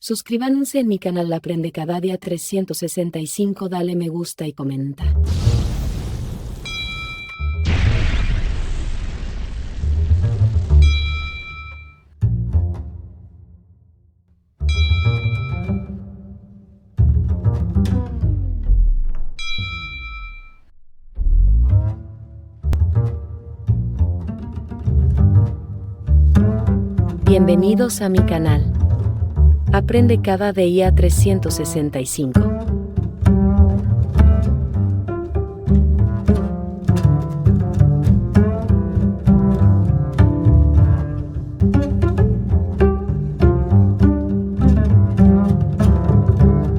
Suscríbanse en mi canal Aprende Cada Día 365, dale me gusta y comenta. Bienvenidos a mi canal. Aprende Cada Día 365.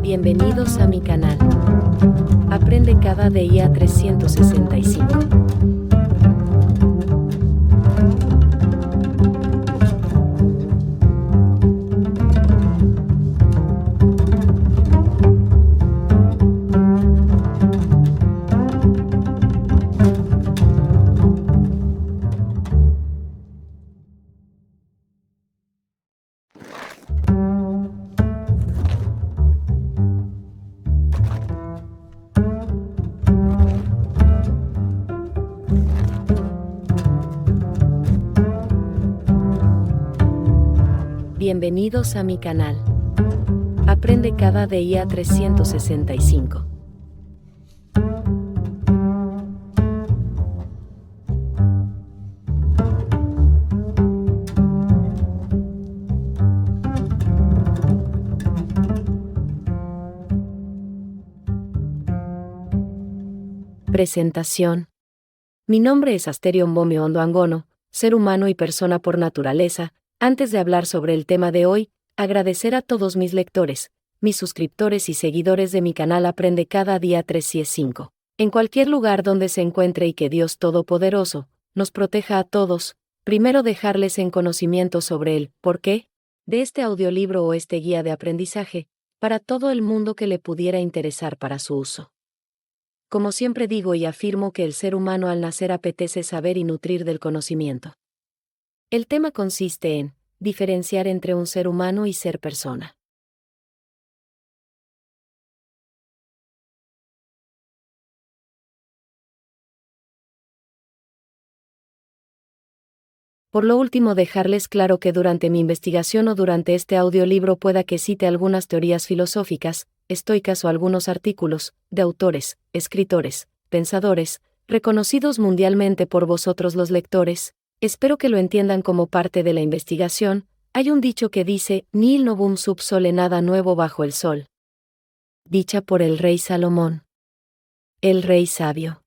Bienvenidos a mi canal. Aprende Cada Día 365. Bienvenidos a mi canal. Aprende Cada Día 365. Presentación. Mi nombre es Asterio Mbome Ondo Angono, ser humano y persona por naturaleza. Antes de hablar sobre el tema de hoy, agradecer a todos mis lectores, mis suscriptores y seguidores de mi canal Aprende Cada Día 365. En cualquier lugar donde se encuentre y que Dios Todopoderoso nos proteja a todos. Primero dejarles en conocimiento sobre el por qué de este audiolibro o este guía de aprendizaje, para todo el mundo que le pudiera interesar para su uso. Como siempre digo y afirmo que el ser humano al nacer apetece saber y nutrir del conocimiento. El tema consiste en diferenciar entre un ser humano y ser persona. Por lo último, dejarles claro que durante mi investigación o durante este audiolibro pueda que cite algunas teorías filosóficas, estoicas o algunos artículos de autores, escritores, pensadores, reconocidos mundialmente por vosotros los lectores. Espero que lo entiendan como parte de la investigación. Hay un dicho que dice, nihil novum sub sole, nada nuevo bajo el sol. Dicha por el rey Salomón. El rey sabio.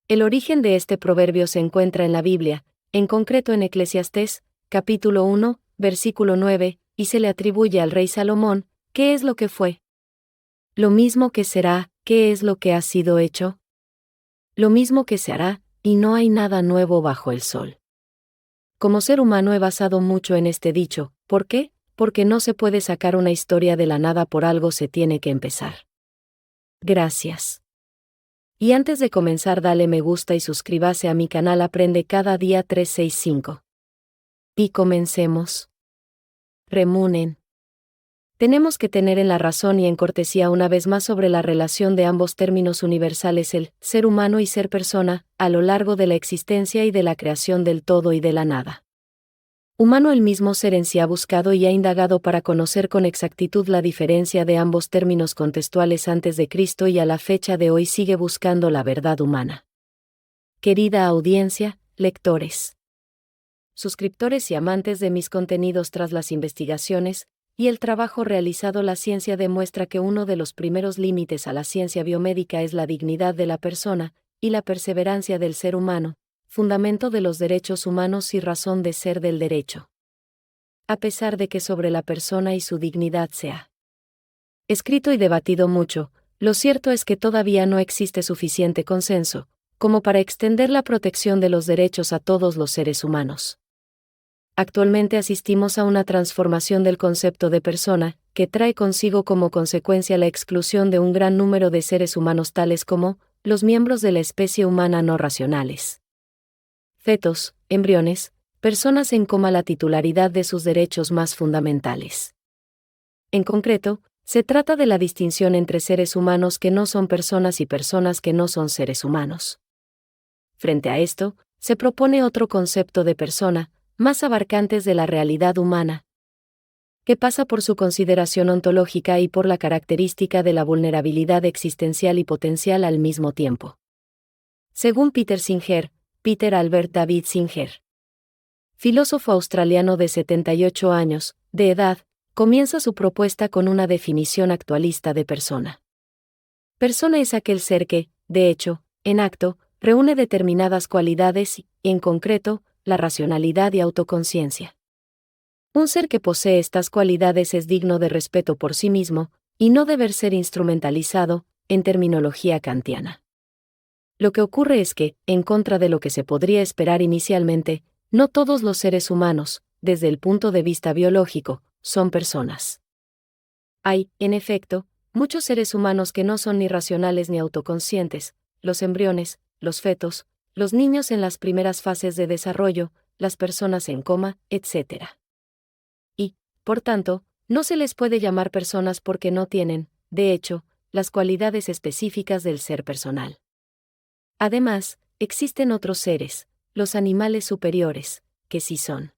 El origen de este proverbio se encuentra en la Biblia, en concreto en Eclesiastés, capítulo 1, versículo 9, y se le atribuye al rey Salomón. ¿Qué es lo que fue? Lo mismo que será. ¿Qué es lo que ha sido hecho? Lo mismo que se hará, y no hay nada nuevo bajo el sol. Como ser humano he basado mucho en este dicho. ¿Por qué? Porque no se puede sacar una historia de la nada, por algo se tiene que empezar. Gracias. Y antes de comenzar, dale me gusta y suscríbase a mi canal Aprende Cada Día 365. Y comencemos. Remunen. Tenemos que tener en la razón y en cortesía una vez más sobre la relación de ambos términos universales, el ser humano y ser persona, a lo largo de la existencia y de la creación del todo y de la nada. Humano, el mismo ser en sí ha buscado y ha indagado para conocer con exactitud la diferencia de ambos términos contextuales antes de Cristo y a la fecha de hoy sigue buscando la verdad humana. Querida audiencia, lectores, suscriptores y amantes de mis contenidos, tras las investigaciones y el trabajo realizado, la ciencia demuestra que uno de los primeros límites a la ciencia biomédica es la dignidad de la persona y la perseverancia del ser humano, fundamento de los derechos humanos y razón de ser del derecho. A pesar de que sobre la persona y su dignidad se ha escrito y debatido mucho, lo cierto es que todavía no existe suficiente consenso como para extender la protección de los derechos a todos los seres humanos. Actualmente asistimos a una transformación del concepto de persona, que trae consigo como consecuencia la exclusión de un gran número de seres humanos tales como los miembros de la especie humana no racionales, fetos, embriones, personas en coma, la titularidad de sus derechos más fundamentales. En concreto, se trata de la distinción entre seres humanos que no son personas y personas que no son seres humanos. Frente a esto, se propone otro concepto de persona, más abarcantes de la realidad humana, que pasa por su consideración ontológica y por la característica de la vulnerabilidad existencial y potencial al mismo tiempo. Según Peter Singer, Peter Albert David Singer, filósofo australiano de 78 años de edad, comienza su propuesta con una definición actualista de persona. Persona es aquel ser que, de hecho, en acto, reúne determinadas cualidades y, en concreto, la racionalidad y autoconciencia. Un ser que posee estas cualidades es digno de respeto por sí mismo, y no deber ser instrumentalizado, en terminología kantiana. Lo que ocurre es que, en contra de lo que se podría esperar inicialmente, no todos los seres humanos, desde el punto de vista biológico, son personas. Hay, en efecto, muchos seres humanos que no son ni racionales ni autoconscientes: los embriones, los fetos, los niños en las primeras fases de desarrollo, las personas en coma, etc. Y, por tanto, no se les puede llamar personas porque no tienen, de hecho, las cualidades específicas del ser personal. Además, existen otros seres, los animales superiores, que sí son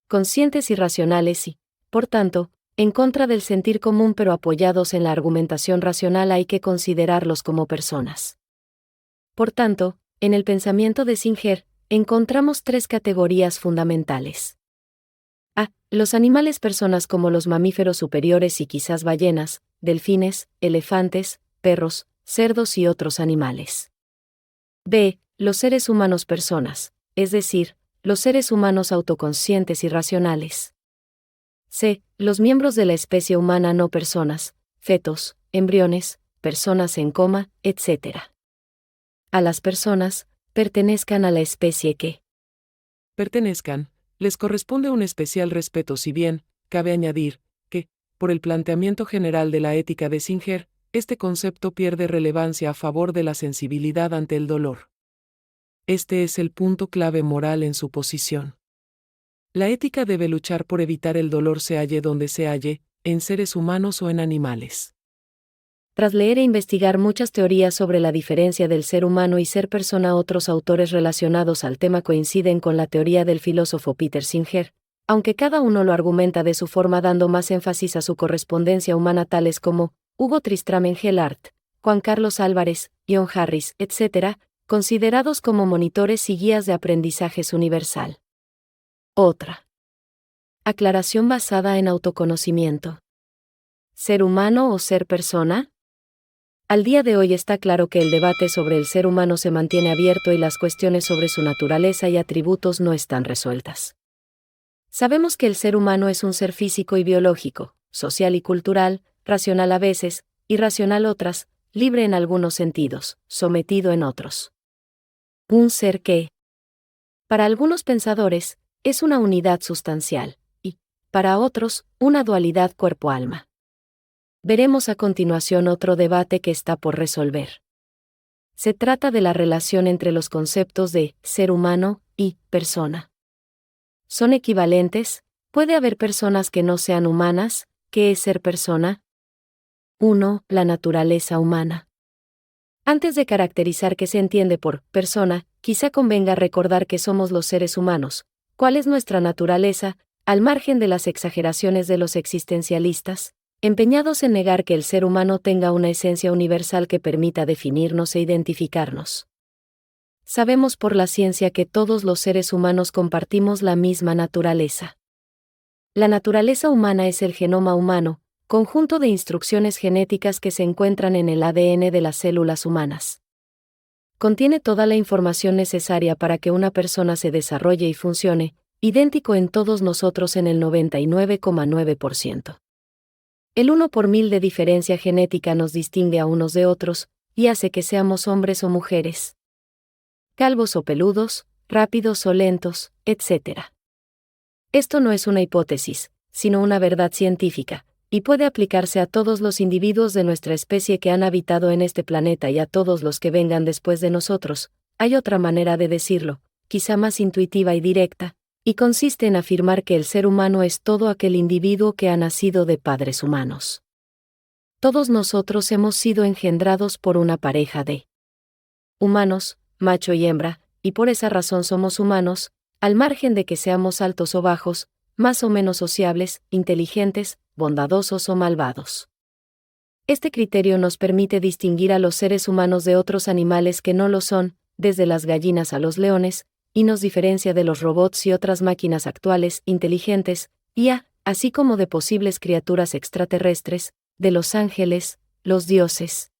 conscientes y racionales y, por tanto, en contra del sentir común pero apoyados en la argumentación racional, hay que considerarlos como personas. Por tanto, en el pensamiento de Singer, encontramos tres categorías fundamentales. A. Los animales personas como los mamíferos superiores y quizás ballenas, delfines, elefantes, perros, cerdos y otros animales. B. Los seres humanos personas, es decir, los seres humanos autoconscientes y racionales. C. Los miembros de la especie humana no personas, fetos, embriones, personas en coma, etc. A las personas, pertenezcan a la especie que pertenezcan, les corresponde un especial respeto, si bien, cabe añadir, que, por el planteamiento general de la ética de Singer, este concepto pierde relevancia a favor de la sensibilidad ante el dolor. Este es el punto clave moral en su posición. La ética debe luchar por evitar el dolor, se halle donde se halle, en seres humanos o en animales. Tras leer e investigar muchas teorías sobre la diferencia del ser humano y ser persona, otros autores relacionados al tema coinciden con la teoría del filósofo Peter Singer, aunque cada uno lo argumenta de su forma, dando más énfasis a su correspondencia humana, tales como Hugo Tristram Engelhart, Juan Carlos Álvarez, John Harris, etc., considerados como monitores y guías de aprendizajes universal. Otra aclaración basada en autoconocimiento. ¿Ser humano o ser persona? Al día de hoy está claro que el debate sobre el ser humano se mantiene abierto y las cuestiones sobre su naturaleza y atributos no están resueltas. Sabemos que el ser humano es un ser físico y biológico, social y cultural, racional a veces, irracional otras, libre en algunos sentidos, sometido en otros. Un ser que, para algunos pensadores, es una unidad sustancial, y, para otros, una dualidad cuerpo-alma. Veremos a continuación otro debate que está por resolver. Se trata de la relación entre los conceptos de ser humano y persona. ¿Son equivalentes? ¿Puede haber personas que no sean humanas? ¿Qué es ser persona? 1. La naturaleza humana. Antes de caracterizar qué se entiende por persona, quizá convenga recordar que somos los seres humanos. ¿Cuál es nuestra naturaleza, al margen de las exageraciones de los existencialistas, empeñados en negar que el ser humano tenga una esencia universal que permita definirnos e identificarnos? Sabemos por la ciencia que todos los seres humanos compartimos la misma naturaleza. La naturaleza humana es el genoma humano, conjunto de instrucciones genéticas que se encuentran en el ADN de las células humanas. Contiene toda la información necesaria para que una persona se desarrolle y funcione, idéntico en todos nosotros en el 99,9%. El 1 por 1000 de diferencia genética nos distingue a unos de otros, y hace que seamos hombres o mujeres, calvos o peludos, rápidos o lentos, etc. Esto no es una hipótesis, sino una verdad científica, y puede aplicarse a todos los individuos de nuestra especie que han habitado en este planeta y a todos los que vengan después de nosotros. Hay otra manera de decirlo, quizá más intuitiva y directa: y consiste en afirmar que el ser humano es todo aquel individuo que ha nacido de padres humanos. Todos nosotros hemos sido engendrados por una pareja de humanos, macho y hembra, y por esa razón somos humanos, al margen de que seamos altos o bajos, más o menos sociables, inteligentes, bondadosos o malvados. Este criterio nos permite distinguir a los seres humanos de otros animales que no lo son, desde las gallinas a los leones, y nos diferencia de los robots y otras máquinas actuales, inteligentes, IA, así como de posibles criaturas extraterrestres, de los ángeles, los dioses,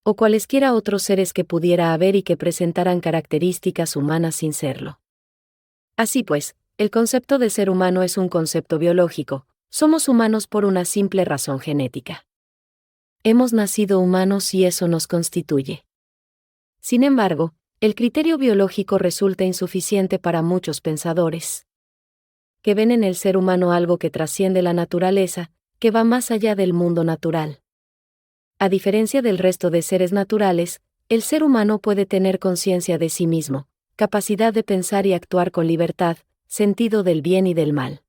o cualesquiera otros seres que pudiera haber y que presentaran características humanas sin serlo. Así pues, el concepto de ser humano es un concepto biológico, somos humanos por una simple razón genética. Hemos nacido humanos y eso nos constituye. Sin embargo, el criterio biológico resulta insuficiente para muchos pensadores, que ven en el ser humano algo que trasciende la naturaleza, que va más allá del mundo natural. A diferencia del resto de seres naturales, el ser humano puede tener conciencia de sí mismo, capacidad de pensar y actuar con libertad, sentido del bien y del mal.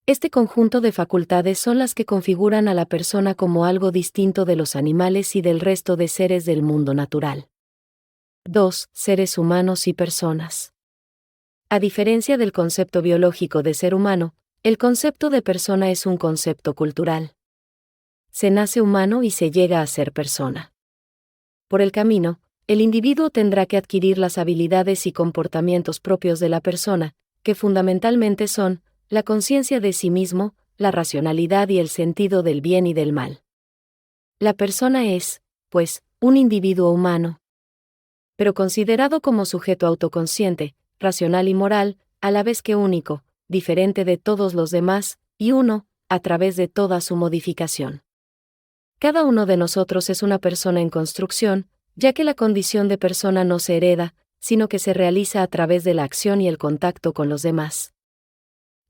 Este conjunto de facultades son las que configuran a la persona como algo distinto de los animales y del resto de seres del mundo natural. 2. Seres humanos y personas. A diferencia del concepto biológico de ser humano, el concepto de persona es un concepto cultural. Se nace humano y se llega a ser persona. Por el camino, el individuo tendrá que adquirir las habilidades y comportamientos propios de la persona, que fundamentalmente son la conciencia de sí mismo, la racionalidad y el sentido del bien y del mal. La persona es, pues, un individuo humano, pero considerado como sujeto autoconsciente, racional y moral, a la vez que único, diferente de todos los demás, y uno, a través de toda su modificación. Cada uno de nosotros es una persona en construcción, ya que la condición de persona no se hereda, sino que se realiza a través de la acción y el contacto con los demás.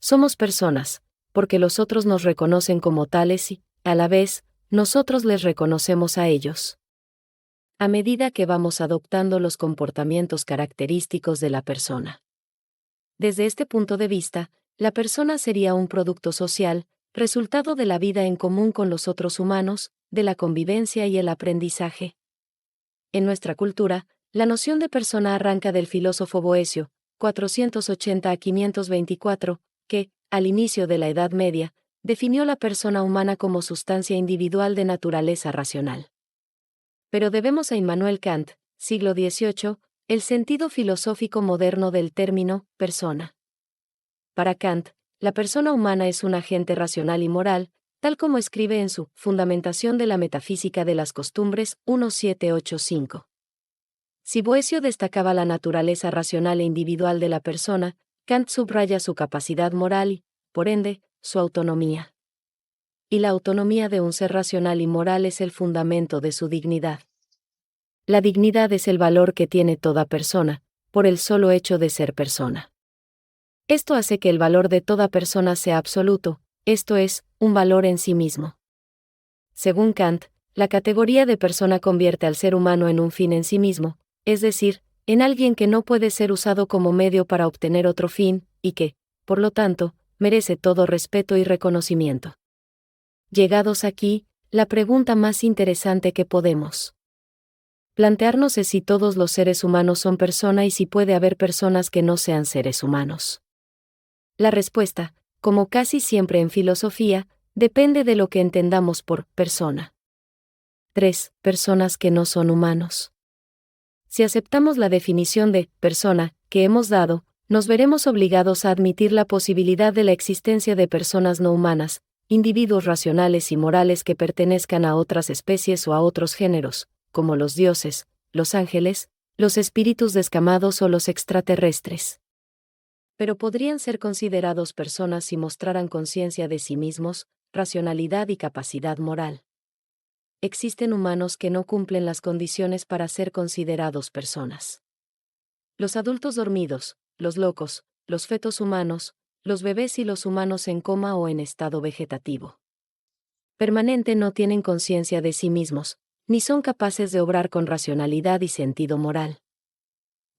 Somos personas, porque los otros nos reconocen como tales y, a la vez, nosotros les reconocemos a ellos. A medida que vamos adoptando los comportamientos característicos de la persona. Desde este punto de vista, la persona sería un producto social, resultado de la vida en común con los otros humanos, de la convivencia y el aprendizaje. En nuestra cultura, la noción de persona arranca del filósofo Boecio, 480 a 524, que, al inicio de la Edad Media, definió la persona humana como sustancia individual de naturaleza racional. Pero debemos a Immanuel Kant, siglo XVIII, el sentido filosófico moderno del término persona. Para Kant, la persona humana es un agente racional y moral, tal como escribe en su Fundamentación de la Metafísica de las Costumbres 1785. Si Boecio destacaba la naturaleza racional e individual de la persona, Kant subraya su capacidad moral y, por ende, su autonomía. Y la autonomía de un ser racional y moral es el fundamento de su dignidad. La dignidad es el valor que tiene toda persona, por el solo hecho de ser persona. Esto hace que el valor de toda persona sea absoluto, esto es, un valor en sí mismo. Según Kant, la categoría de persona convierte al ser humano en un fin en sí mismo, es decir, en alguien que no puede ser usado como medio para obtener otro fin, y que, por lo tanto, merece todo respeto y reconocimiento. Llegados aquí, la pregunta más interesante que podemos plantearnos es si todos los seres humanos son persona y si puede haber personas que no sean seres humanos. La respuesta, como casi siempre en filosofía, depende de lo que entendamos por persona. 3. Personas que no son humanos. Si aceptamos la definición de persona que hemos dado, nos veremos obligados a admitir la posibilidad de la existencia de personas no humanas, individuos racionales y morales que pertenezcan a otras especies o a otros géneros, como los dioses, los ángeles, los espíritus descamados o los extraterrestres. Pero podrían ser considerados personas si mostraran conciencia de sí mismos, racionalidad y capacidad moral. Existen humanos que no cumplen las condiciones para ser considerados personas. Los adultos dormidos, los locos, los fetos humanos, los bebés y los humanos en coma o en estado vegetativo permanente no tienen conciencia de sí mismos, ni son capaces de obrar con racionalidad y sentido moral.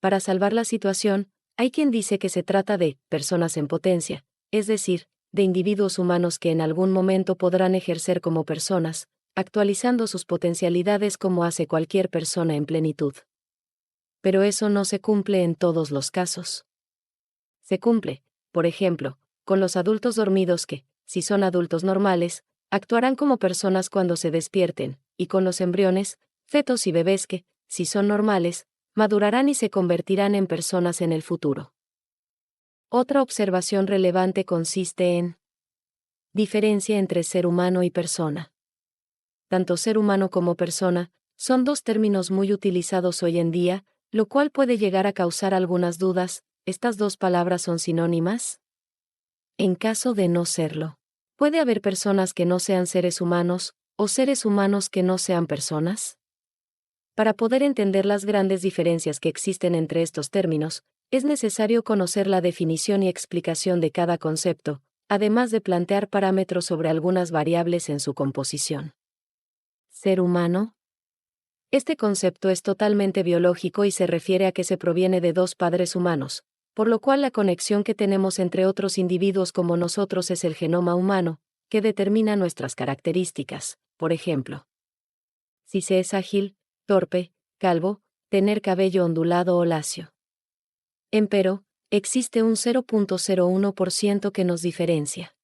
Para salvar la situación, Hay quien dice que se trata de personas en potencia, es decir, de individuos humanos que en algún momento podrán ejercer como personas, actualizando sus potencialidades como hace cualquier persona en plenitud. Pero eso no se cumple en todos los casos. Se cumple, por ejemplo, con los adultos dormidos que, si son adultos normales, actuarán como personas cuando se despierten, y con los embriones, fetos y bebés que, si son normales, madurarán y se convertirán en personas en el futuro. Otra observación relevante consiste en diferencia entre ser humano y persona. Tanto ser humano como persona son dos términos muy utilizados hoy en día, lo cual puede llegar a causar algunas dudas. ¿Estas dos palabras son sinónimas? En caso de no serlo, ¿puede haber personas que no sean seres humanos, o seres humanos que no sean personas? Para poder entender las grandes diferencias que existen entre estos términos, es necesario conocer la definición y explicación de cada concepto, además de plantear parámetros sobre algunas variables en su composición. ¿Ser humano? Este concepto es totalmente biológico y se refiere a que se proviene de dos padres humanos, por lo cual la conexión que tenemos entre otros individuos como nosotros es el genoma humano, que determina nuestras características, por ejemplo. Si se es ágil, torpe, calvo, tener cabello ondulado o lacio. Empero, existe un 0.01% que nos diferencia.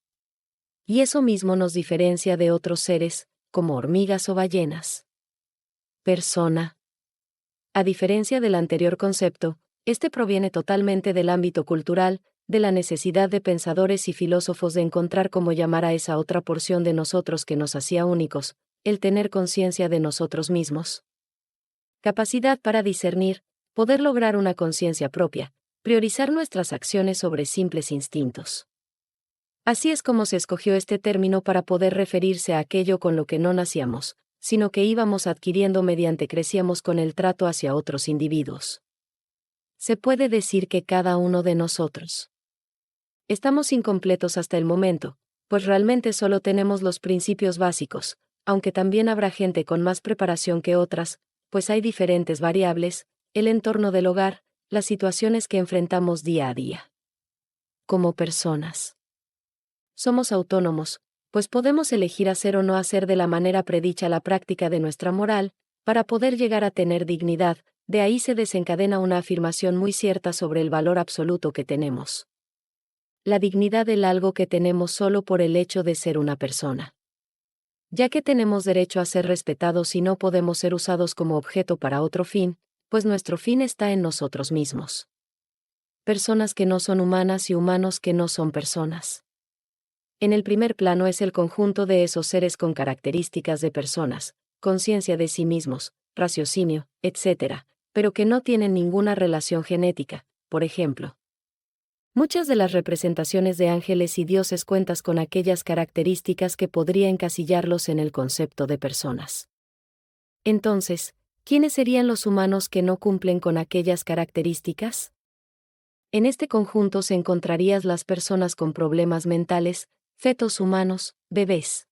Y eso mismo nos diferencia de otros seres, como hormigas o ballenas. Persona. A diferencia del anterior concepto, este proviene totalmente del ámbito cultural, de la necesidad de pensadores y filósofos de encontrar cómo llamar a esa otra porción de nosotros que nos hacía únicos, el tener conciencia de nosotros mismos. Capacidad para discernir, poder lograr una conciencia propia, priorizar nuestras acciones sobre simples instintos. Así es como se escogió este término para poder referirse a aquello con lo que no nacíamos, sino que íbamos adquiriendo mediante crecíamos con el trato hacia otros individuos. Se puede decir que cada uno de nosotros estamos incompletos hasta el momento, pues realmente solo tenemos los principios básicos, aunque también habrá gente con más preparación que otras, pues hay diferentes variables, el entorno del hogar, las situaciones que enfrentamos día a día. Como personas, somos autónomos, pues podemos elegir hacer o no hacer de la manera predicha la práctica de nuestra moral, para poder llegar a tener dignidad. De ahí se desencadena una afirmación muy cierta sobre el valor absoluto que tenemos. La dignidad del algo que tenemos solo por el hecho de ser una persona. Ya que tenemos derecho a ser respetados y no podemos ser usados como objeto para otro fin, pues nuestro fin está en nosotros mismos. Personas que no son humanas y humanos que no son personas. En el primer plano es el conjunto de esos seres con características de personas, conciencia de sí mismos, raciocinio, etc., pero que no tienen ninguna relación genética, por ejemplo. Muchas de las representaciones de ángeles y dioses cuentan con aquellas características que podría encasillarlos en el concepto de personas. Entonces, ¿quiénes serían los humanos que no cumplen con aquellas características? En este conjunto se encontrarían las personas con problemas mentales, fetos humanos, bebés.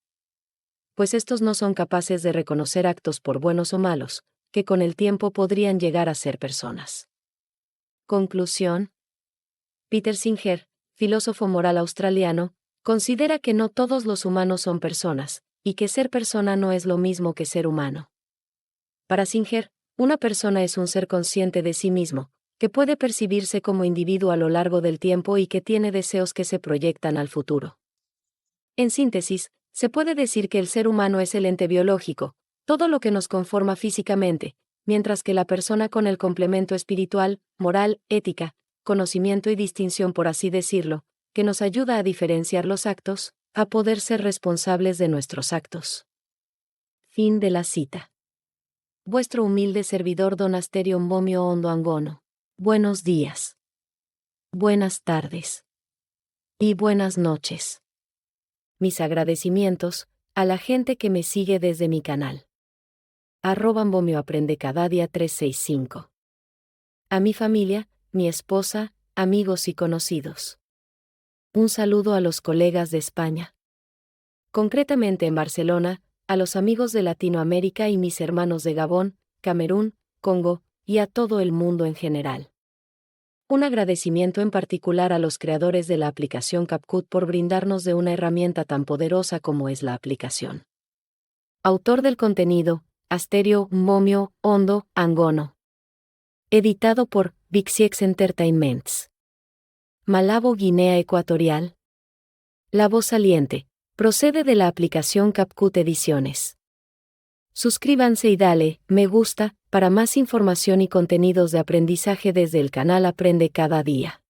Pues estos no son capaces de reconocer actos por buenos o malos, que con el tiempo podrían llegar a ser personas. Conclusión. Peter Singer, filósofo moral australiano, considera que no todos los humanos son personas, y que ser persona no es lo mismo que ser humano. Para Singer, una persona es un ser consciente de sí mismo, que puede percibirse como individuo a lo largo del tiempo y que tiene deseos que se proyectan al futuro. En síntesis, se puede decir que el ser humano es el ente biológico, todo lo que nos conforma físicamente, mientras que la persona con el complemento espiritual, moral, ética, conocimiento y distinción por así decirlo, que nos ayuda a diferenciar los actos, a poder ser responsables de nuestros actos. Fin de la cita. Vuestro humilde servidor Don Asterio Mbomio Ondo Angono. Buenos días. Buenas tardes. Y buenas noches. Mis agradecimientos a la gente que me sigue desde mi canal. @Mbomio Aprende Cada Día 365. A mi familia, mi esposa, amigos y conocidos. Un saludo a los colegas de España. Concretamente en Barcelona, a los amigos de Latinoamérica y mis hermanos de Gabón, Camerún, Congo, y a todo el mundo en general. Un agradecimiento en particular a los creadores de la aplicación CapCut por brindarnos de una herramienta tan poderosa como es la aplicación. Autor del contenido, Asterio Momio Hondo Angono. Editado por Vixiex Entertainments. Malabo, Guinea Ecuatorial. La voz saliente procede de la aplicación CapCut Ediciones. Suscríbanse y dale me gusta para más información y contenidos de aprendizaje desde el canal Aprende Cada Día.